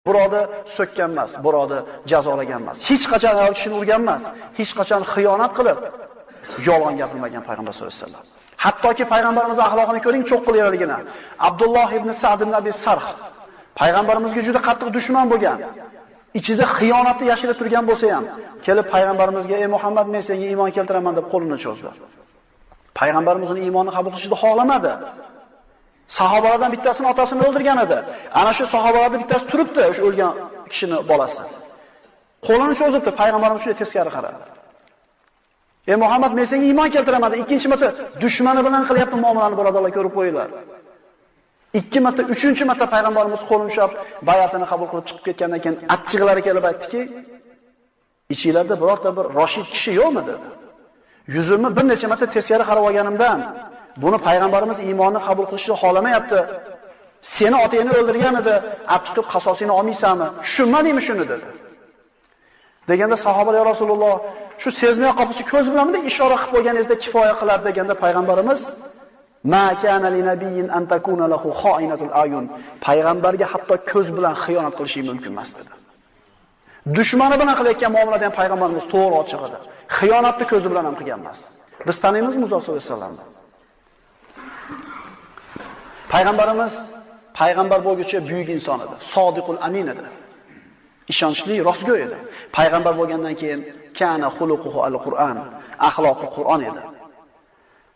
Birovni so'kkan emas, birovni jazolagan emas. Hech qachon ayol kishini urgan emas, hech qachon xiyonat qilib yolg'on gapirmagan payg'ambar sollallohu alayhi vasallam. Hattoki payg'ambarimiz axloqini ko'ring, cho'qqilayotligini. Abdulloh ibn Sa'd ibn Abi Sarh payg'ambarimizga juda qattiq dushman bo'lgan. Ichida xiyonatni yashirib turgan bo'lsa ham, kelib payg'ambarimizga: "Ey Muhammad, men senga iymon keltiraman" deb qo'lini cho'zdi. Payg'ambarimiz uni iymonni qabul qilishni xohlamadi. Sahobalardan bittasini otasini o'ldirgan edi. Ana shu sahobalardan bittasi turibdi, o'sha o'lgan kishining bolasi. Qo'lini cho'zibdi, payg'ambarimiz shunday teskari qaradi. "Ey Muhammad, men senga iymon keltiraman" dedi. Ikkinchi marta dushmani bilan qilyapti muomalani, birodarlar, ko'rib qo'yinglar. Ikki marta, uchinchi marta payg'ambarimiz qo'lini ushlab, bay'atini qabul qilib chiqib ketgandan keyin achchig'lari kelib aytdiki: "Ichingizda birorta bir Rashid kishi yo'qmi?" dedi. Yuzimni bir necha marta teskari qarab olganimdan, buni payg'ambarimiz iymonni qabul qilishni xohlamayapti. Seni otangni o'ldirgan edi, olib chiqib qasosini olmaysanmi? Tushunmadingmi shuni dedi. Deganda sahobalar: "Ya Rasululloh, shu sezmay qolsa ko'z bilanmi ishora qilib qo'yganingizda kifoya qiladi" deganda payg'ambarimiz: "Ma kana li nabiyyin an takuna lahu kha'inatul ayun." Payg'ambarga hatto ko'z bilan xiyonat qilishi mumkin emas dedi. Dushmani bilan qilayotgan muomaladan payg'ambarimiz to'g'ri ochiq edi. Xiyonatni ko'zi bilan ham qilgan emas. Biz taniymizmi Muzo sollallohu alayhi vasallamni? Payg'ambarimiz payg'ambar bo'lguncha buyuk inson edi. Sodiqul amin edi. Ishonchli, rostgo'y edi. Payg'ambar bo'lgandan keyin kana xuluquhu al-Qur'an, axloqi Qur'on edi.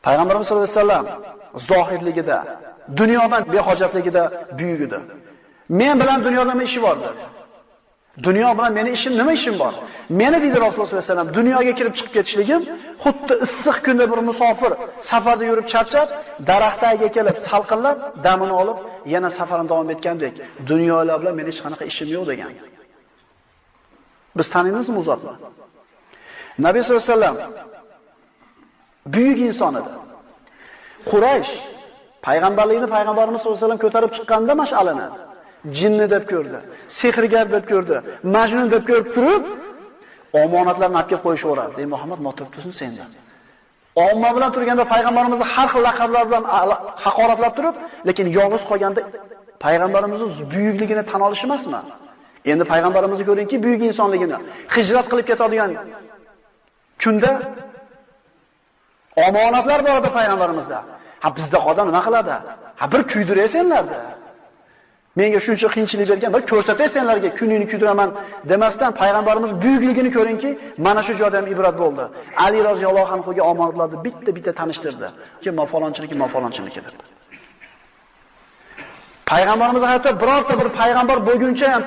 Payg'ambarimiz sollallohu alayhi vasallam zohirligida, dunyodan behojatligida buyuk edi. Men bilan dunyoda nima ishi bor dedi. Dunyo bilan meni ishim nima ishim bor? Meni deydi Rasululloh sollallohu alayhi vasallam, dunyoga kirib chiqib ketishligim xuddi issiq kunda bir musofir safarda yurib charchab, daraxtlarga kelib salqinlab, damini olib, yana safarini davom etgandek, dunyolar bilan meni hech qanaqa ishim yo'q degan. Biz taniymizmi u zotni? Nabiy sollallohu alayhi vasallam buyuk inson edi. Quraysh payg'ambarlikni payg'ambarimiz sollallohu alayhi vasallam ko'tarib chiqqanda mash'alani jinni deb ko'rdi, sehrgar deb ko'rdi, majnun deb ko'rib turib, omonatlarni olib kelib qo'yishaveradi. "Ey Muhammad, nima turibsan senda?" Omma bilan turganda payg'ambarimizni har xil laqablar bilan haqoratlab turib, lekin yolg'iz qolganda payg'ambarimizning buyukligini tan olish emasmi? Endi payg'ambarimizni ko'ringki, buyuk insonligini. Hijrat qilib ketadigan kunda omonatlar bor edi payg'ambarimizda. Ha, bizda odam nima qiladi? Ha, bir kuydiray senlarda. Menga shuncha qiyinchilik bergan, bir ko'rsatay senlarga, kuningni kuydiraman demasdan payg'ambarimiz buyukligini ko'ringki, mana shu joyda ham ibrat bo'ldi. Ali roziyallohu anhuga omonatlarni bitta tanishtirdi. Kim falonchilik deb. Payg'ambarimiz hayotda birorta bir payg'ambar bo'lguncha ham